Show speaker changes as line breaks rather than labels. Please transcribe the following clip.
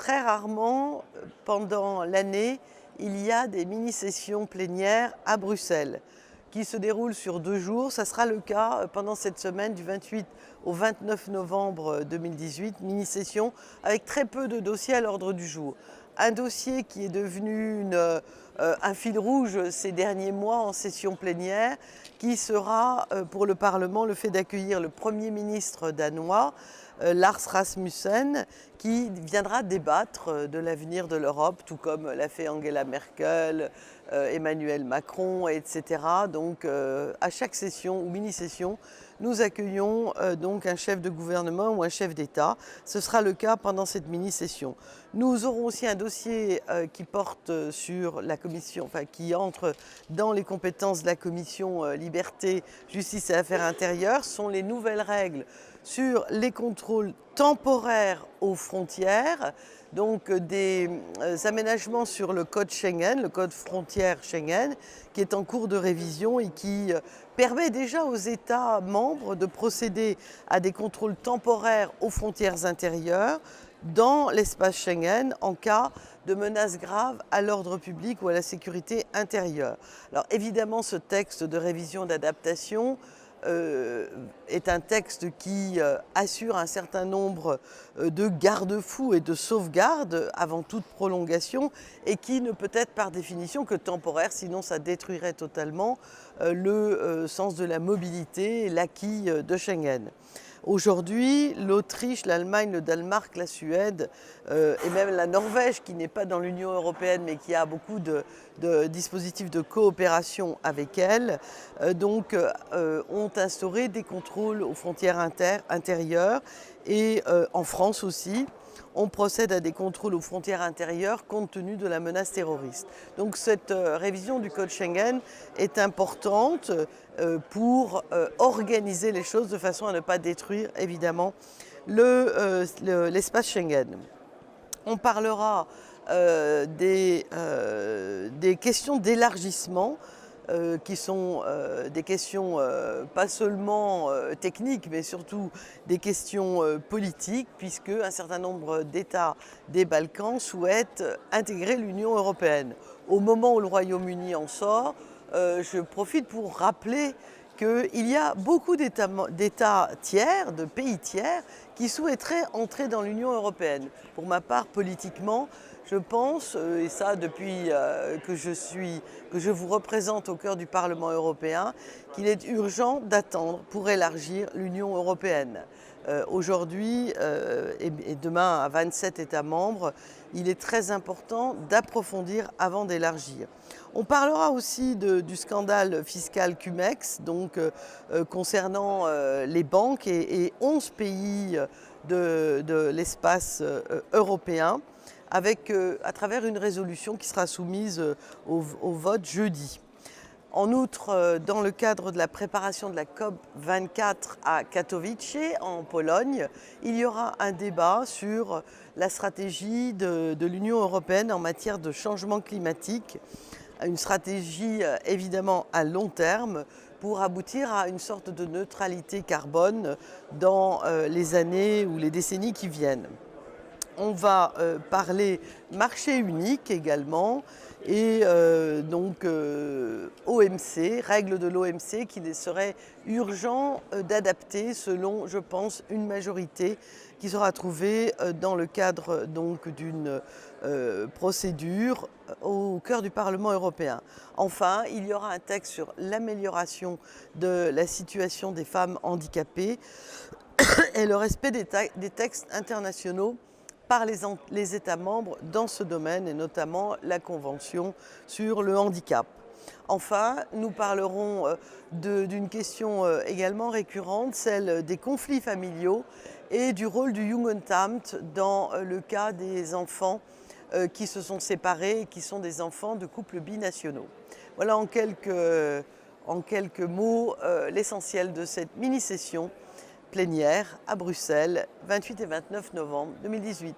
Très rarement, pendant l'année, il y a des mini-sessions plénières à Bruxelles qui se déroulent sur 2 jours. Ça sera le cas pendant cette semaine du 28 au 29 novembre 2018, mini-session avec très peu de dossiers à l'ordre du jour. Un dossier qui est devenu un fil rouge ces derniers mois en session plénière, qui sera pour le Parlement le fait d'accueillir le Premier ministre danois, Lars Rasmussen, qui viendra débattre de l'avenir de l'Europe, tout comme l'a fait Angela Merkel, Emmanuel Macron, etc. Donc à chaque session ou mini-session, nous accueillons donc un chef de gouvernement ou un chef d'État. Ce sera le cas pendant cette mini-session. Nous aurons aussi un dossier qui porte sur la commission, enfin qui entre dans les compétences de la commission Liberté, Justice et Affaires intérieures. Ce sont les nouvelles règles sur les contrôles temporaires aux frontières, donc des aménagements sur le code Schengen, le code frontière Schengen, qui est en cours de révision et qui permet déjà aux États membres de procéder à des contrôles temporaires aux frontières intérieures dans l'espace Schengen en cas de menaces graves à l'ordre public ou à la sécurité intérieure. Alors évidemment, ce texte de révision d'adaptation est un texte qui assure un certain nombre de garde-fous et de sauvegardes avant toute prolongation et qui ne peut être par définition que temporaire, sinon ça détruirait totalement le sens de la mobilité et l'acquis de Schengen. Aujourd'hui, l'Autriche, l'Allemagne, le Danemark, la Suède et même la Norvège, qui n'est pas dans l'Union européenne mais qui a beaucoup de dispositifs de coopération avec elle, ont instauré des contrôles aux frontières intérieures et en France aussi. On procède à des contrôles aux frontières intérieures compte tenu de la menace terroriste. Donc cette révision du code Schengen est importante pour organiser les choses de façon à ne pas détruire évidemment l'espace Schengen. On parlera des questions d'élargissement qui sont des questions pas seulement techniques, mais surtout des questions politiques, puisque un certain nombre d'États des Balkans souhaitent intégrer l'Union européenne. Au moment où le Royaume-Uni en sort, je profite pour rappeler qu'il y a beaucoup d'États tiers, de pays tiers, qui souhaiteraient entrer dans l'Union européenne. Pour ma part, politiquement, je pense, et ça depuis que je vous représente au cœur du Parlement européen, qu'il est urgent d'attendre pour élargir l'Union européenne. Aujourd'hui et demain à 27 États membres, il est très important d'approfondir avant d'élargir. On parlera aussi du scandale fiscal Cum-Ex, donc concernant les banques et 11 pays de l'espace européen, avec, à travers une résolution qui sera soumise au vote jeudi. En outre, dans le cadre de la préparation de la COP24 à Katowice, en Pologne, il y aura un débat sur la stratégie de l'Union européenne en matière de changement climatique, une stratégie évidemment à long terme pour aboutir à une sorte de neutralité carbone dans les années ou les décennies qui viennent. On va parler marché unique également et OMC, règles de l'OMC qu'il serait urgent d'adapter selon, je pense, une majorité qui sera trouvée dans le cadre d'une procédure au cœur du Parlement européen. Enfin, il y aura un texte sur l'amélioration de la situation des femmes handicapées et le respect des textes internationaux par les États membres dans ce domaine, et notamment la Convention sur le handicap. Enfin, nous parlerons d'une question également récurrente, celle des conflits familiaux et du rôle du Jugendamt dans le cas des enfants qui se sont séparés et qui sont des enfants de couples binationaux. Voilà en quelques mots l'essentiel de cette mini-session plénière à Bruxelles, 28 et 29 novembre 2018.